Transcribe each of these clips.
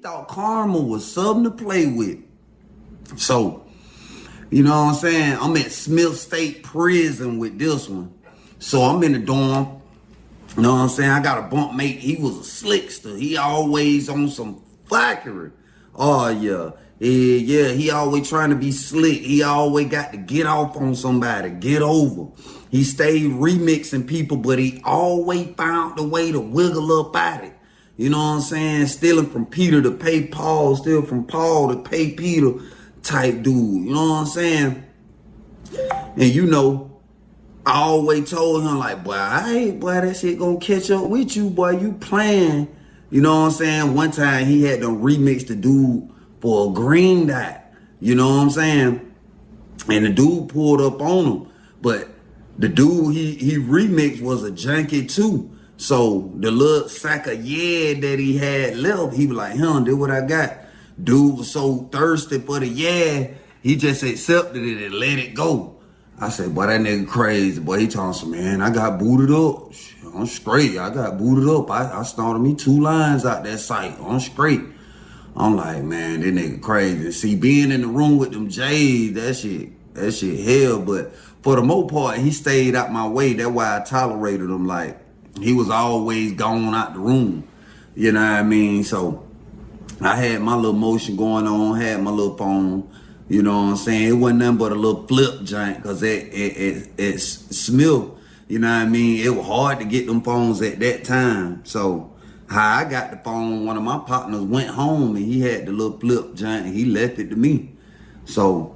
thought karma was something to play with. So, you know what I'm saying? I'm at Smith State Prison with this one. So I'm in the dorm. You know what I'm saying? I got a bunk mate. He was a slickster. He always on some fuckery. Oh, yeah. Yeah, he always trying to be slick. He always got to get off on somebody, get over. He stayed remixing people, but he always found a way to wiggle up at it. You know what I'm saying? Stealing from Peter to pay Paul, stealing from Paul to pay Peter type dude. You know what I'm saying? And you know, I always told him like, boy, that shit gonna catch up with you, boy. You playing. You know what I'm saying? One time he had to remix the dude for a green dot. You know what I'm saying? And the dude pulled up on him. But the dude he remixed was a junkie too. So the little sack of that he had left, he was like, this what I got. Dude was so thirsty for the he just accepted it and let it go. I said, boy, that nigga crazy. Boy, he told me, man, I got booted up. I'm straight. I got booted up. I started me 2 lines out that site. I'm straight. I'm like, man, this nigga crazy. See, being in the room with them J's, that shit hell. But for the most part, he stayed out my way. That's why I tolerated him. Like, he was always gone out the room. You know what I mean? So I had my little motion going on, had my little phone. You know what I'm saying? It wasn't nothing but a little flip joint because it's Smith. You know what I mean? It was hard to get them phones at that time. So how I got the phone, one of my partners went home and he had the little flip joint and he left it to me. So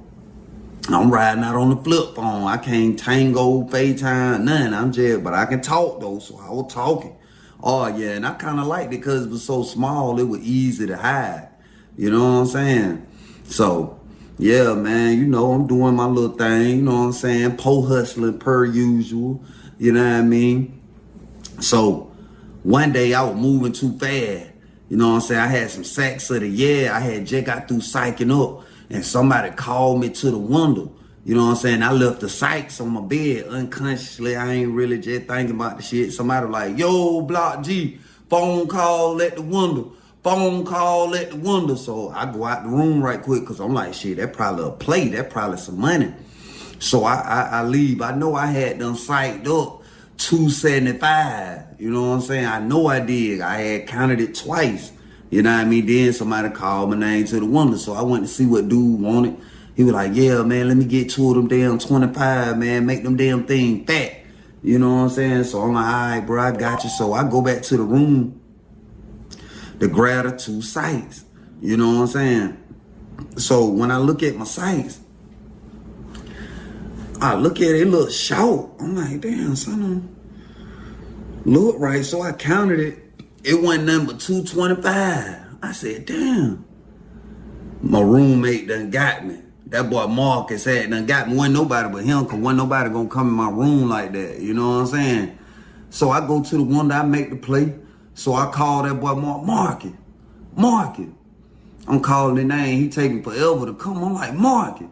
I'm riding out on the flip phone. I can't tango, FaceTime, nothing. But I can talk though, so I was talking. Oh yeah, and I kind of liked it because it was so small, it was easy to hide. You know what I'm saying? So yeah, man, you know, I'm doing my little thing, you know what I'm saying? Hustling per usual, you know what I mean? So one day I was moving too fast, you know what I'm saying? I had some sacks of the I had just got through psyching up and somebody called me to the window. You know what I'm saying? I left the Sykes on my bed unconsciously. I ain't really just thinking about the shit. Somebody like, yo, Block G, phone call at the window. Phone call at the window. So I go out the room right quick because I'm like, shit, that probably a play. That probably some money. So I leave. I know I had them psyched up 275. You know what I'm saying? I know I did. I had counted it twice. You know what I mean? Then somebody called my name to the window. So I went to see what dude wanted. He was like, yeah, man, let me get 2 of them damn 25, man. Make them damn thing fat. You know what I'm saying? So I'm like, all right, bro, I got you. So I go back to the room to grab the 2 sites. You know what I'm saying? So when I look at my sites, I look at it, it looks short. I'm like, damn, son, look right. So I counted it. It wasn't nothing but 225. I said, damn. My roommate done got me. That boy Marcus had done got me. Wasn't nobody but him, because wasn't nobody gonna come in my room like that. You know what I'm saying? So I go to the window, I make the play. So I call that boy Marcus. I'm calling the name. He taking forever to come. I'm like, Marcus.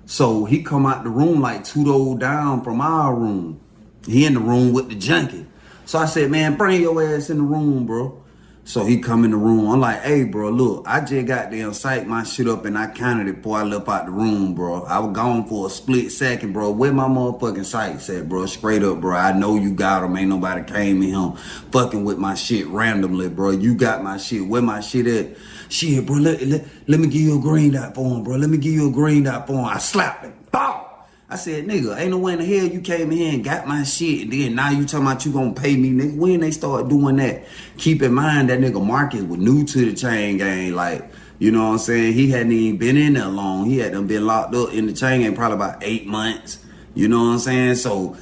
So he come out the room like 2 doors down from our room. He in the room with the junkie. So I said, man, bring your ass in the room, bro. So he come in the room. I'm like, hey, bro, look, I just got there and psyched my shit up and I counted it before I left out the room, bro. I was gone for a split second, bro. Where my motherfucking sights at, bro? Straight up, bro. I know you got them. Ain't nobody came in here fucking with my shit randomly, bro. You got my shit. Where my shit at? Shit, bro, let me give you a green dot for him, bro. Let me give you a green dot for him. I slapped him. Bow! I said, nigga, ain't no way in the hell you came in here and got my shit, and then now you talking about you gonna pay me, nigga. When they start doing that, keep in mind that nigga Marcus was new to the chain gang. Like, you know what I'm saying? He hadn't even been in there long. He had done been locked up in the chain gang probably about 8 months. You know what I'm saying? So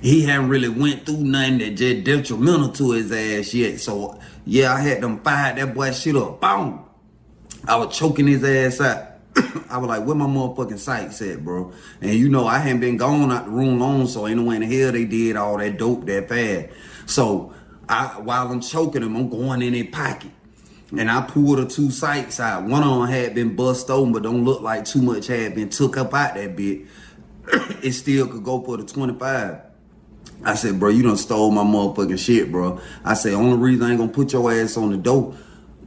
he hadn't really went through nothing that just detrimental to his ass yet. So yeah, I had them fired that boy shit up. Boom! I was choking his ass out. I was like, where my motherfucking sights at, bro? And you know, I hadn't been gone out the room long, so ain't no way in the hell they did all that dope that fast. So while I'm choking them, I'm going in their pocket. And I pulled the 2 sights out. One of them had been bust open, but don't look like too much had been took up out that bit. It still could go for the 25. I said, bro, you done stole my motherfucking shit, bro. I said, only reason I ain't gonna put your ass on the dope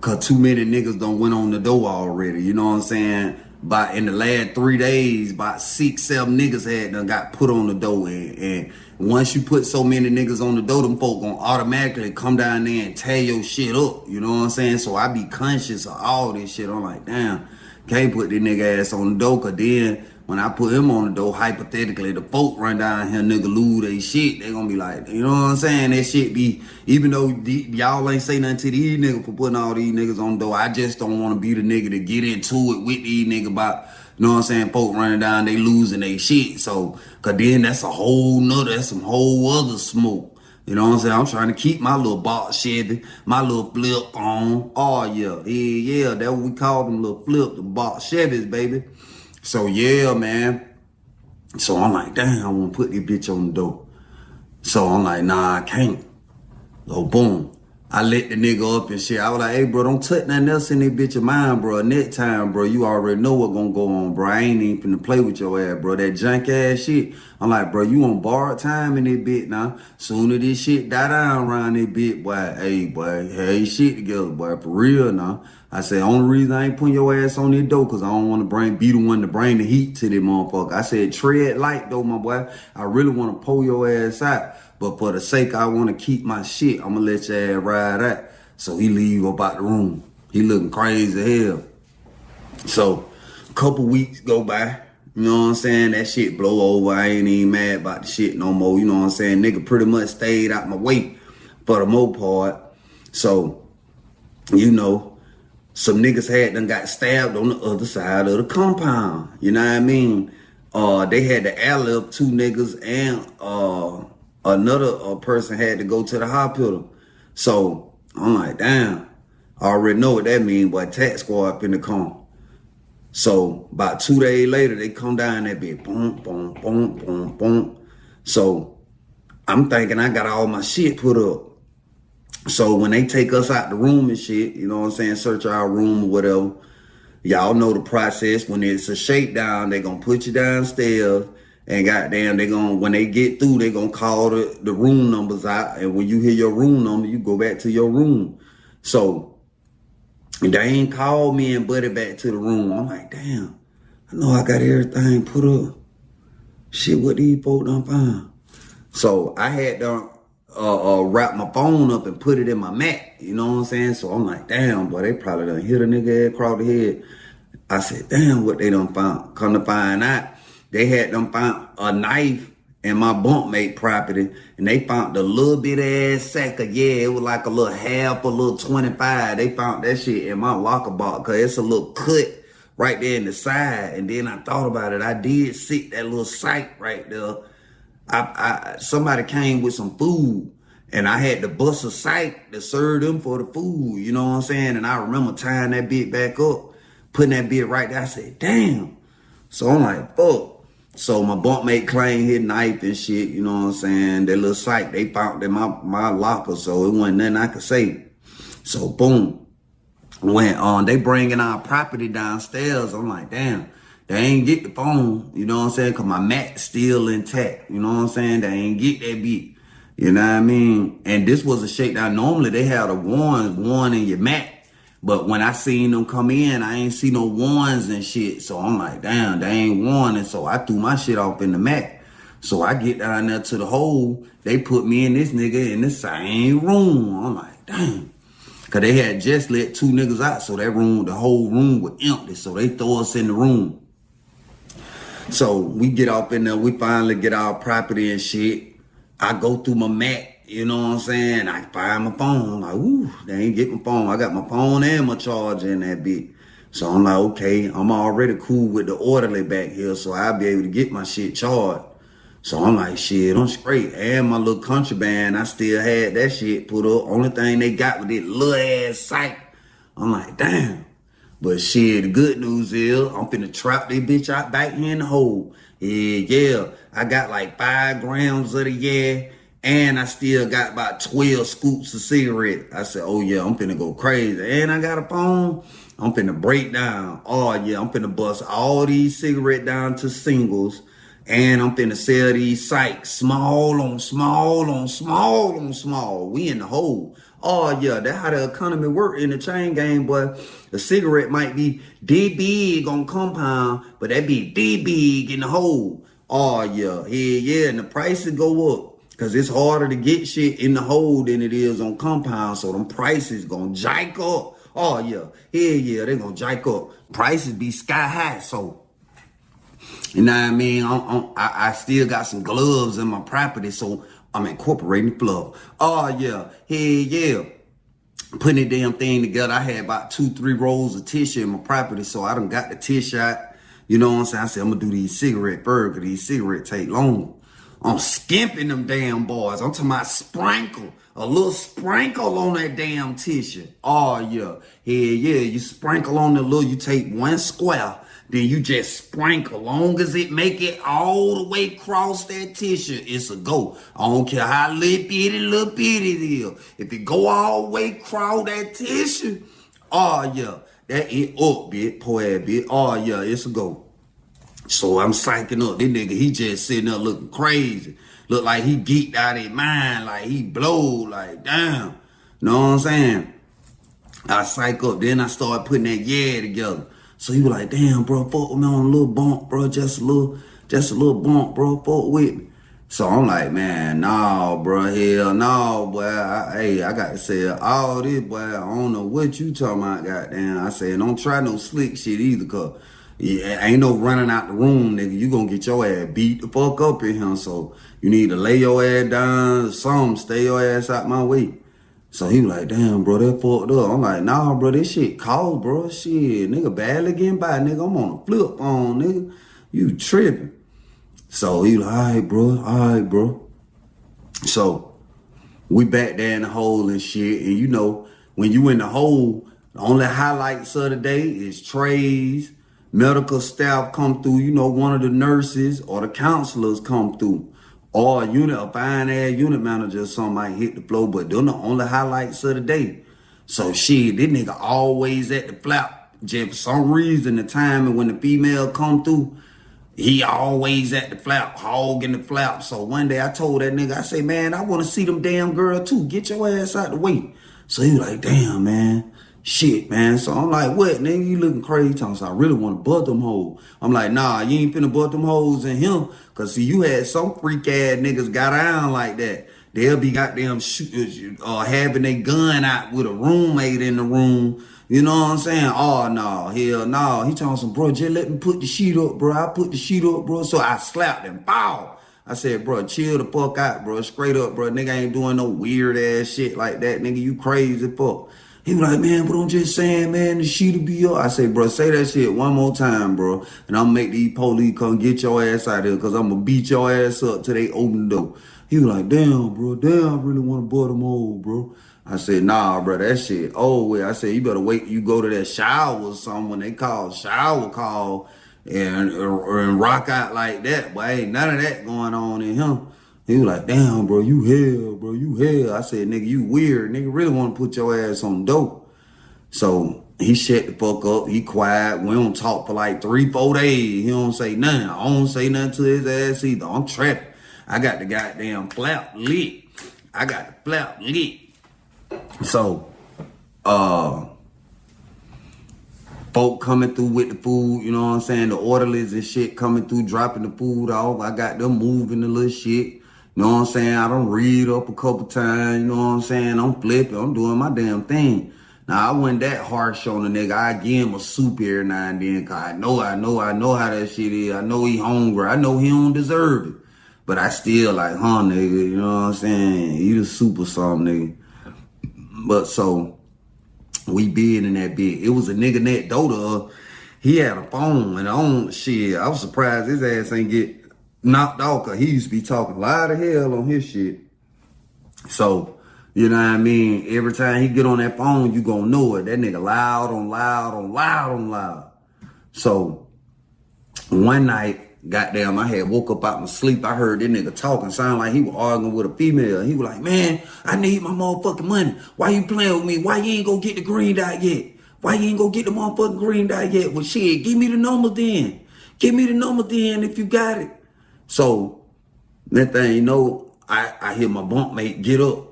Cause too many niggas done went on the door already. You know what I'm saying? But in the last 3 days, about 6, 7 niggas had done got put on the door. And once you put so many niggas on the door, them folk gonna automatically come down there and tear your shit up. You know what I'm saying? So I be conscious of all this shit. I'm like, damn, can't put this nigga ass on the door. Cause then when I put him on the door, hypothetically, the folk run down here, nigga, lose they shit. They gonna be like, you know what I'm saying? That shit be, even though y'all ain't say nothing to these niggas for putting all these niggas on the door, I just don't want to be the nigga to get into it with these niggas about, you know what I'm saying, folk running down, they losing they shit. So, cause then that's a whole nother, that's some whole other smoke. You know what I'm saying? I'm trying to keep my little box Chevy, my little flip on. Oh, yeah, that's what we call them, little flip, the box Chevys, baby. So, yeah, man. So, I'm like, damn, I want to put this bitch on the door. So, I'm like, nah, I can't. So, boom. I let the nigga up and shit. I was like, hey, bro, don't touch nothing else in this bitch of mine, bro. Next time, bro, you already know what's gonna go on, bro. I ain't even finna play with your ass, bro. That junk ass shit. I'm like, bro, you on borrowed time in this bitch now. Soon as this shit die down around this bitch, boy, hey, boy, hey, shit together, boy, for real now. I said, only reason I ain't putting your ass on this door, cause I don't want to be the one to bring the heat to this motherfucker. I said, tread light though, my boy. I really want to pull your ass out. But for the sake I want to keep my shit, I'm going to let your ass ride out. So he leave up out the room. He looking crazy as hell. So a couple weeks go by. You know what I'm saying? That shit blow over. I ain't even mad about the shit no more. You know what I'm saying? Nigga pretty much stayed out my way for the most part. So, you know, some niggas had done got stabbed on the other side of the compound. You know what I mean? They had to alley-up 2 niggas and another person had to go to the hospital. So I'm like, damn, I already know what that means, boy. Tax squad up in the car. So about 2 days later, they come down that bitch, boom, boom, boom, boom, boom. So I'm thinking I got all my shit put up. So when they take us out the room and shit, you know what I'm saying, search our room or whatever, y'all know the process. When it's a shakedown, they gonna put you downstairs. And goddamn, when they get through, they gonna call the room numbers out. And when you hear your room number, you go back to your room. So they ain't called me and Buddy back to the room. I'm like, damn, I know I got everything put up. Shit, what these folks done find? So I had to wrap my phone up and put it in my Mac. You know what I'm saying? So I'm like, damn, boy, they probably done hit a nigga across the head. I said, damn, what they done found? Come to find out, they had them found a knife in my bunkmate property, and they found the little bit ass sack of, it was like a little half, a little 25. They found that shit in my locker box, cause it's a little cut right there in the side. And then I thought about it. I did sit that little sight right there. Somebody came with some food, and I had to bust a sight to serve them for the food. You know what I'm saying? And I remember tying that bit back up, putting that bit right there. I said, damn. So I'm like, fuck. So my bunkmate claimed his knife and shit, you know what I'm saying? That little sight, they found in my locker, so it wasn't nothing I could say. So boom. When they bringing our property downstairs, I'm like, damn, they ain't get the phone, you know what I'm saying? Cause my Mac still intact, you know what I'm saying? They ain't get that beat, you know what I mean? And this was a shakedown. Normally they had a warn in your Mac. But when I seen them come in, I ain't see no warns and shit. So I'm like, damn, they ain't warning. So I threw my shit off in the Mac. So I get down there to the hole. They put me and this nigga in the same room. I'm like, damn. Cause they had just let 2 niggas out. So that room, the whole room was empty. So they throw us in the room. So we get up in there. We finally get our property and shit. I go through my Mac. You know what I'm saying? I find my phone. I'm like, ooh, they ain't get my phone. I got my phone and my charger in that bit. So I'm like, okay, I'm already cool with the orderly back here, so I'll be able to get my shit charged. So I'm like, shit, I'm straight. And my little contraband, I still had that shit put up. Only thing they got was this little ass sight. I'm like, damn. But shit, the good news is I'm finna trap this bitch out back here in the hole. Yeah. I got like 5 grams of the and I still got about 12 scoops of cigarette. I said, oh yeah, I'm finna go crazy. And I got a phone. I'm finna break down. Oh yeah, I'm finna bust all these cigarettes down to singles. And I'm finna sell these sites small on small on small on small. We in the hole. Oh yeah, that's how the economy work in the chain game, boy. The cigarette might be D big on compound, but that be D big in the hole. Oh yeah, yeah, and the prices go up. Cause it's harder to get shit in the hole than it is on compound. So them prices gonna jike up. Oh yeah, yeah, they gonna jike up. Prices be sky high, so you know what I mean? I still got some gloves in my property, so I'm incorporating fluff. Oh, yeah. Yeah. Putting the damn thing together. I had about 2-3 rolls of tissue in my property, so I done got the tissue out. You know what I'm saying? I said, I'm going to do these cigarette first, because these cigarettes take long. I'm skimping them damn boys. I'm talking about sprinkle. A little sprinkle on that damn tissue. Oh, yeah. Yeah. You sprinkle on the little, you take 1 square. Then you just sprinkle. Long as it make it all the way across that tissue, it's a go. I don't care how little bitty it is. If it go all the way across that tissue, oh yeah, that it up, bit, poor ass bit. Oh yeah, it's a go. So I'm psyching up. This nigga, he just sitting there looking crazy. Look like he geeked out his mind, like he blowed, like damn. Know what I'm saying? I psych up. Then I started putting that yeah together. So he was like, damn, bro, fuck with me on a little bump, bro. Just a little bump, bro. Fuck with me. So I'm like, man, no, bro. Hell no, boy. I got to say all this, boy. I don't know what you talking about, goddamn. I said, don't try no slick shit either, cause ain't no running out the room, nigga. You gonna get your ass beat the fuck up in here. So you need to lay your ass down, stay your ass out my way. So he was like, damn, bro, that fucked up. I'm like, nah, bro, this shit cold, bro. Shit, nigga, barely getting by, nigga. I'm on a flip phone, nigga. You tripping. So he was like, all right, bro. So we back there in the hole and shit. And you know, when you in the hole, the only highlights of the day is trays, medical staff come through, you know, one of the nurses or the counselors come through. Or a fine ass unit manager or something might hit the floor, but they're the only highlights of the day. So shit, this nigga always at the flap. Just for some reason, the time and when the female come through, he always at the flap, hogging the flap. So one day I told that nigga, I say, man, I want to see them damn girl too. Get your ass out the way. So he was like, damn, man. Shit, man. So I'm like, what, nigga? You looking crazy? Talking, so I really want to butt them hoes. I'm like, nah, you ain't finna butt them hoes in him. Cause see, you had some freak ass niggas got down like that. They'll be goddamn having their gun out with a roommate in the room. You know what I'm saying? Oh, no, hell no. He talking some, bro, just let me put the sheet up, bro. I put the sheet up, bro. So I slapped him. Bow. I said, bro, chill the fuck out, bro. Straight up, bro. Nigga ain't doing no weird ass shit like that. Nigga, you crazy fuck. He was like, man, but I'm just saying, man, the sheet'll be up. I said, bro, say that shit one more time, bro. And I'm make these police come get your ass out of here because I'm going to beat your ass up till they open the door. He was like, damn, bro, I really want to butt them old, bro. I said, nah, bro, that shit over. I said, you better wait till you go to that shower or something when they call shower call and rock out like that. But ain't none of that going on in him. He was like, damn, bro, you hell, bro, you hell. I said, nigga, you weird. Nigga really want to put your ass on dope. So he shut the fuck up. He quiet. We don't talk for like 3-4 days. He don't say nothing. I don't say nothing to his ass either. I'm trapping. I got the goddamn flap lit. So, folk coming through with the food, you know what I'm saying? The orderlies and shit coming through, dropping the food off. I got them moving the little shit. You know what I'm saying? I done read up a couple times, you know what I'm saying? I'm flipping, I'm doing my damn thing. Now, I wasn't that harsh on the nigga. I give him a soup every now and then, cause I know how that shit is. I know he hungry. I know he don't deserve it. But I still like, nigga, you know what I'm saying? He the super something, nigga. But so, we bid in that bid. It was a nigga next door to us. He had a phone and on shit. I was surprised his ass ain't get knocked off, cause he used to be talking loud as hell on his shit. So, you know what I mean? Every time he get on that phone, you gonna know it. That nigga loud on loud. So, one night, goddamn, I had woke up out my sleep. I heard that nigga talking, sound like he was arguing with a female. He was like, man, I need my motherfucking money. Why you playing with me? Why you ain't go get the green dot yet? Why you ain't go get the motherfucking green dot yet? Well, shit, give me the number then. Give me the number then if you got it. So, that thing, you know, I hear my bunk mate get up.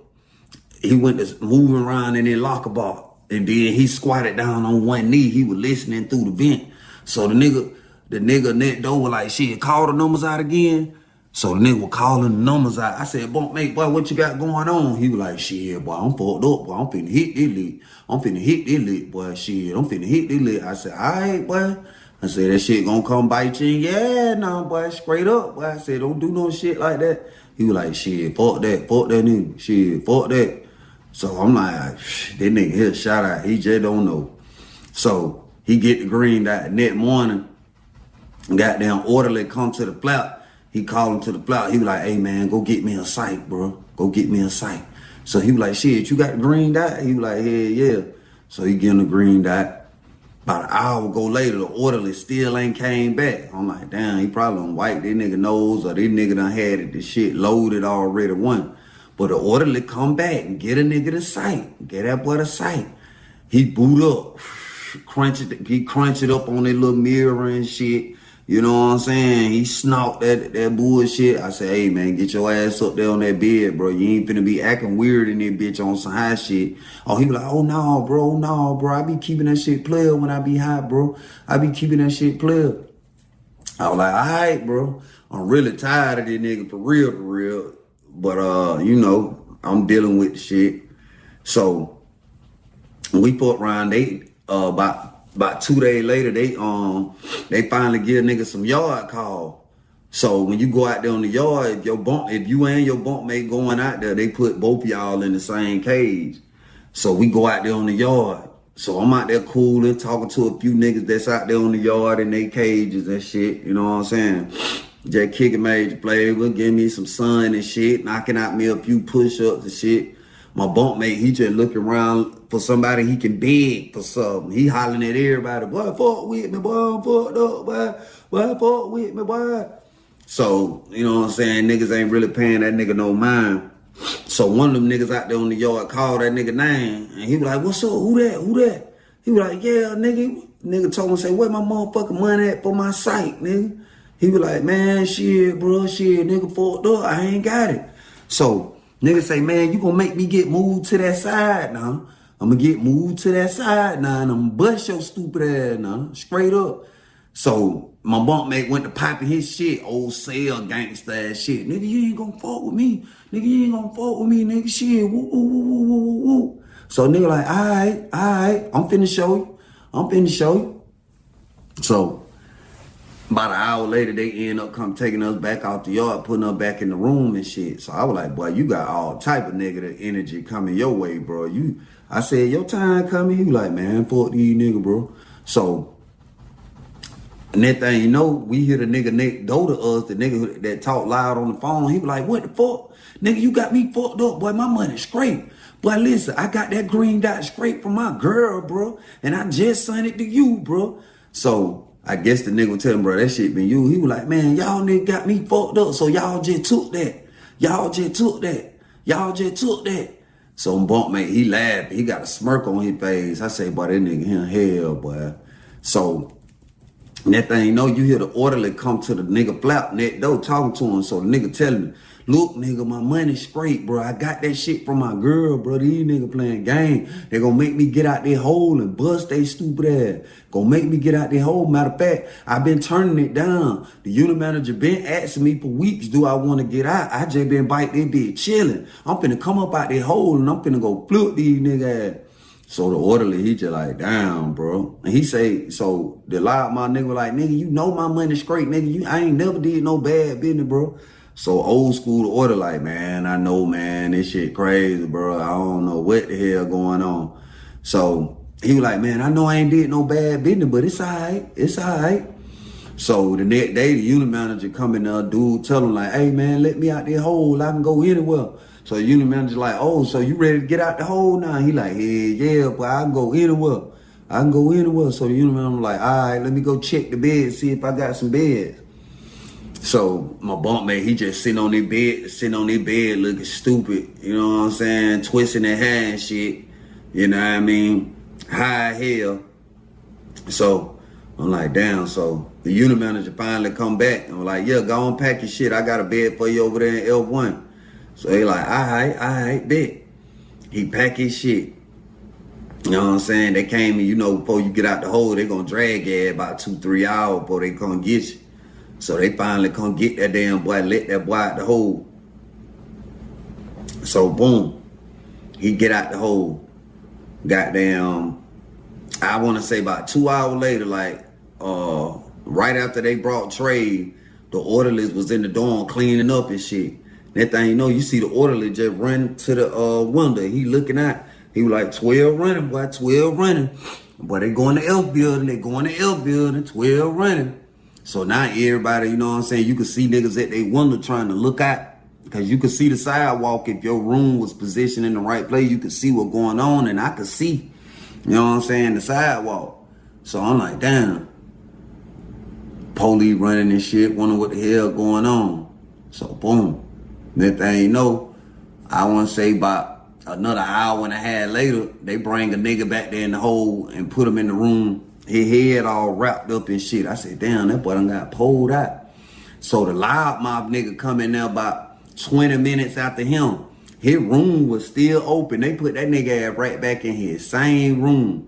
he went to moving around in that locker box. And then he squatted down on one knee. He was listening through the vent. So the nigga next door was like, shit, call the numbers out again. So the nigga was calling the numbers out. I said, mate, boy, what you got going on? He was like, shit, boy, I'm fucked up, boy. I'm finna hit this lick. I'm finna hit this lick, boy. Shit, I'm finna hit this lick. I said, all right, boy. I said, that shit gonna come bite you. Yeah, nah, boy, straight up, boy. I said, don't do no shit like that. He was like, shit, fuck that nigga. Shit, fuck that. So I'm like, that nigga here, shout out. He just don't know. So he get the green that next morning. Goddamn orderly come to the flap. He called him to the flap. He was like, hey man, go get me a sight, bro. Go get me a sight. So he was like, shit, you got the green dot? He was like, hell yeah. So he get him the green dot. About an hour go later, the orderly still ain't came back. I'm like, damn, he probably done wiped this nigga nose or this nigga done had it, this shit loaded already one. But the orderly come back and get a nigga the sight. Get that boy the sight. He boot up. He crunch it up on that little mirror and shit. You know what I'm saying? He snort that bullshit. I say, hey man, get your ass up there on that bed, bro. You ain't finna be acting weird in that bitch on some high shit. Oh, he be like, oh no, bro. I be keeping that shit player when I be high, bro. I be keeping that shit player. I was like, all right, bro. I'm really tired of this nigga for real. But, you know, I'm dealing with the shit. So we put around, about 2 days later, they finally give a nigga some yard call. So when you go out there on the yard, if you and your bunkmate going out there, they put both of y'all in the same cage. So we go out there on the yard. So I'm out there cooling, talking to a few niggas that's out there on the yard in their cages and shit. You know what I'm saying? Just kicking major flavor, give me some sun and shit, knocking out me a few push-ups and shit. My bunkmate, he just looking around for somebody he can beg for something. He hollering at everybody, boy, fuck with me, boy, I'm fucked up, boy, fuck with me, boy. So, you know what I'm saying, niggas ain't really paying that nigga no mind. So one of them niggas out there on the yard called that nigga name, and he was like, what's up, who that? He was like, yeah, nigga told him, say, where my motherfucking money at for my sight, nigga? He was like, man, shit, bro, nigga fucked up. I ain't got it. So, nigga say, man, you gonna make me get moved to that side now. I'm gonna get moved to that side now, and I'm gonna bust your stupid ass now, straight up. So, my bunkmate went to popping his shit, old cell gangsta ass shit. Nigga, you ain't gonna fuck with me. Nigga, shit, woo. So, nigga like, all right, I'm finna show you. So, about an hour later, they end up taking us back out the yard, putting us back in the room and shit. So I was like, boy, you got all type of negative energy coming your way, bro. I said, your time coming? He was like, man, fuck these niggas, bro. So, and that thing, you know, we hear the nigga next door to us, the nigga that talk loud on the phone. He was like, what the fuck? Nigga, you got me fucked up, boy. My money straight. Boy, listen, I got that green dot straight from my girl, bro. And I just sent it to you, bro. So, I guess the nigga would tell him, bro, that shit been you. He was like, man, y'all nigga got me fucked up, so y'all just took that. So bunkmate, he laughed. He got a smirk on his face. I say, boy, that nigga in hell, boy. So that thing, you know, you hear the orderly come to the nigga flap next door talking to him. So the nigga telling him, look, nigga, my money straight, bro. I got that shit from my girl, bro. These niggas playing game. They gonna make me get out their hole and bust they stupid ass. Gonna make me get out their hole. Matter of fact, I've been turning it down. The unit manager been asking me for weeks, do I want to get out? I just been biting their bitch chilling. I'm finna come up out their hole and I'm finna go flip these niggas ass. So the orderly, he just like, damn, bro. And he say, so the loud my nigga was like, nigga, you know my money straight, nigga. I ain't never did no bad business, bro. So old school order like, man, I know, man, this shit crazy, bro. I don't know what the hell going on. So he was like, man, I know I ain't did no bad business, but it's all right. So the next day, the unit manager come in there, dude tell him like, hey, man, let me out there hole. I can go anywhere. So the unit manager like, oh, so you ready to get out the hole now? He like, yeah, but I can go anywhere. So the unit manager like, all right, let me go check the bed, see if I got some beds. So my bunkmate, he just sitting on their bed looking stupid, you know what I'm saying, twisting their hair and shit, you know what I mean, high hell. So I'm like, damn. So the unit manager finally come back and was like, yeah, go on, pack your shit. I got a bed for you over there in L1. So he like, all right, bet. He pack his shit. You know what I'm saying? They came and, before you get out the hole, they gonna drag you about 2-3 hours before they come get you. So they finally come get that damn boy, let that boy out the hole. So boom, he get out the hole. Goddamn, I want to say about 2 hours later, like right after they brought Trey, the orderlies was in the dorm cleaning up and shit. That thing, you see the orderly just run to the window. He looking out. He was like, 12 running, boy, 12 running. Boy, they going to F building, 12 running. So now everybody, you know what I'm saying, you can see niggas at they window trying to look out. Because you could see the sidewalk. If your room was positioned in the right place, you could see what's going on. And I could see, you know what I'm saying, the sidewalk. So I'm like, damn. Police running and shit, wondering what the hell going on. So boom. That thing, I want to say about another hour and a half later, they bring a nigga back there in the hole and put him in the room. His head all wrapped up and shit. I said, damn, that boy done got pulled out. So the loudmouth nigga come in there about 20 minutes after him. His room was still open. They put that nigga ass right back in his same room.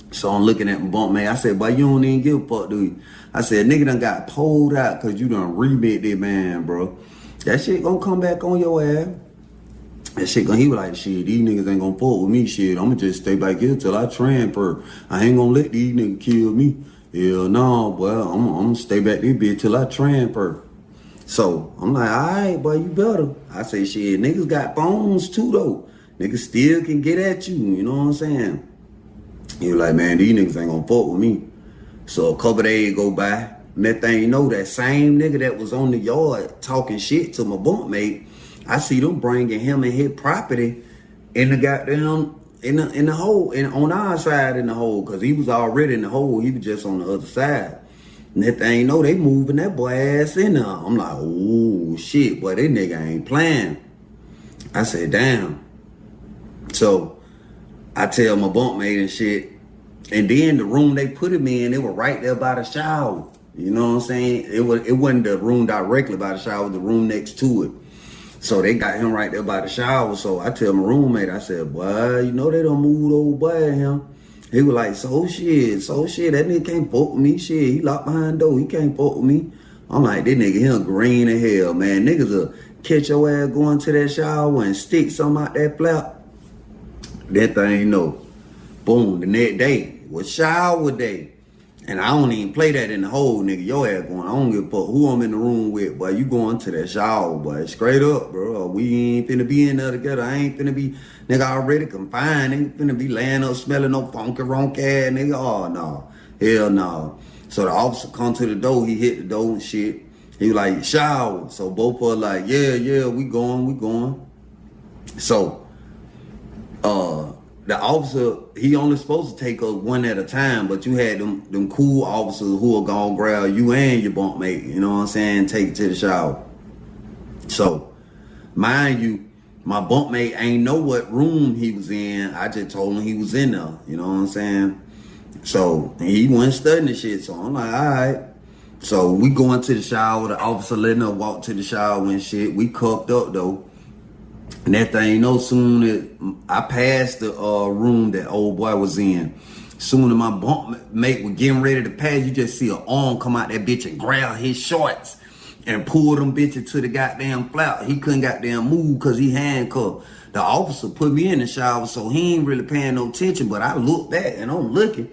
So I'm looking at my bunk man. I said, boy, you don't even give a fuck, do you? I said, nigga done got pulled out because you done remit that man, bro. That shit gonna come back on your ass. That shit gonna, he was like, shit, these niggas ain't gonna fuck with me, shit. I'ma just stay back here till I transfer. I ain't gonna let these niggas kill me. Hell no, boy, I'm gonna stay back this bitch till I transfer. So I'm like, all right, boy, you better. I say, shit, niggas got phones too, though. Niggas still can get at you, you know what I'm saying? He was like, man, these niggas ain't gonna fuck with me. So a couple days go by, and that thing, that same nigga that was on the yard talking shit to my bunkmate, I see them bringing him and his property in the goddamn, in the hole, on our side in the hole, because he was already in the hole. He was just on the other side. And that thing, they moving that boy ass in there. I'm like, oh, shit, boy, that nigga ain't playing. I said, damn. So I tell my bunkmate and shit. And then the room they put him in, it was right there by the shower. You know what I'm saying? It wasn't the room directly by the shower, the room next to it. So they got him right there by the shower. So I tell my roommate, I said, boy, they done moved old boy him. He was like, so shit, that nigga can't fuck with me, shit. He locked behind the door, he can't fuck with me. I'm like, this nigga here green as hell, man. Niggas will catch your ass going to that shower and stick something out that flap. That thing, boom, the next day was shower day. And I don't even play that in the hole, nigga. Your ass going, I don't give a fuck who I'm in the room with, boy. You going to that shower, boy. Straight up, bro. We ain't finna be in there together. I ain't finna be, nigga, already confined. Ain't finna be laying up smelling no funky ronk ass, nigga. Oh, no. Hell no. So the officer come to the door. He hit the door and shit. He was like, shower. So both of us like, yeah, we going. So, the officer, he only supposed to take us one at a time, but you had them cool officers who are gonna grab you and your bunkmate, you know what I'm saying, take it to the shower. So, mind you, my bunkmate ain't know what room he was in. I just told him he was in there, you know what I'm saying? So, he wasn't studying the shit, so I'm like, all right. So, we going to the shower, the officer letting us walk to the shower and shit. We cuffed up, though. And that thing, soon as I passed the room that old boy was in, soon as my bunkmate was getting ready to pass, you just see an arm come out that bitch and grab his shorts and pull them bitches to the goddamn flap. He couldn't goddamn move because he handcuffed. The officer put me in the shower, so he ain't really paying no attention, but I look back and I'm looking.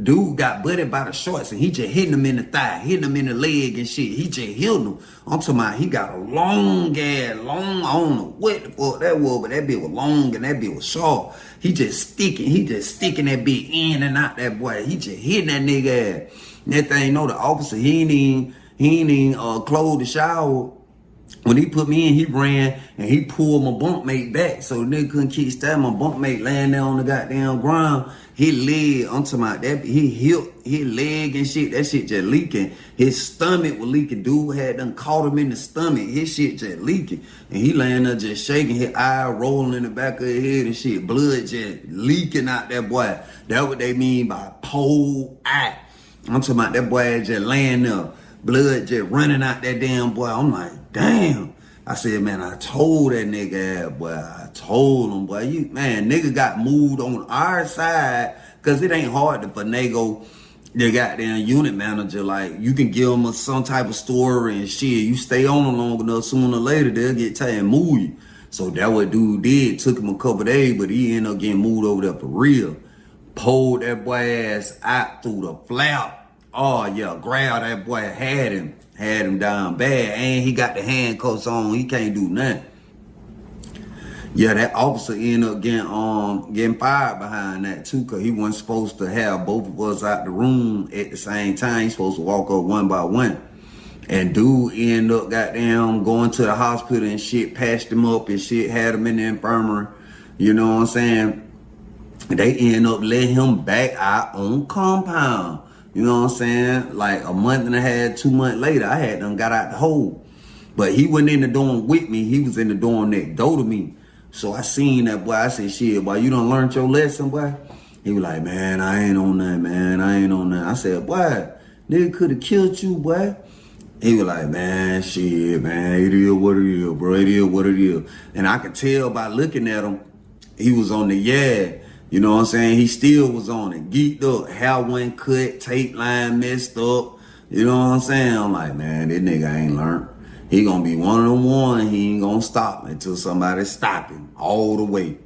Dude got butted by the shorts and he just hitting him in the thigh, hitting him in the leg and shit. He just hit him. I'm talking about he got a long, I don't know what the fuck that was, but that bit was long and that bit was sharp. He just sticking that bit in and out that boy. He just hitting that nigga ass. And that thing, the officer, he ain't even closed the shower. When he put me in, he ran and he pulled my bunkmate back so the nigga couldn't keep stabbing. My bunkmate laying there on the goddamn ground. His leg, I'm talking about that, his leg and shit, that shit just leaking. His stomach was leaking. Dude had done caught him in the stomach. His shit just leaking. And he laying there just shaking, his eye rolling in the back of his head and shit. Blood just leaking out that boy. That's what they mean by pole eye. I'm talking about that boy just laying there. Blood just running out that damn boy. I'm like, damn. I said, man, I told that nigga, boy, I told him, boy, nigga got moved on our side, cause it ain't hard to finagle the goddamn unit manager. Like, you can give them some type of story and shit. You stay on them long enough, sooner or later they'll get tired and move you. So that what dude did. Took him a couple days, but he ended up getting moved over there for real. Pulled that boy ass out through the flap. Oh yeah, grabbed that boy, had him down bad, and he got the handcuffs on. He can't do nothing. Yeah, that officer ended up getting fired behind that too, cause he wasn't supposed to have both of us out the room at the same time. He's supposed to walk up one by one. And dude ended up goddamn going to the hospital and shit, patched him up and shit, had him in the infirmary. You know what I'm saying? They end up letting him back out on compound. You know what I'm saying? Like a month and a half, 2 months later, I had done got out the hole. But he wasn't in the dorm with me. He was in the dorm next door to me. So I seen that boy. I said, shit, boy, you done learned your lesson, boy? He was like, man, I ain't on that, man. I ain't on that. I said, boy, nigga could have killed you, boy. He was like, man, shit, man, it is what it is, bro. It is what it is. And I could tell by looking at him, he was on the You know what I'm saying? He still was on it. Geeked up. Hair went cut. Tape line messed up. You know what I'm saying? I'm like, man, this nigga ain't learned. He gonna be one of them one. He ain't gonna stop until somebody stop him all the way.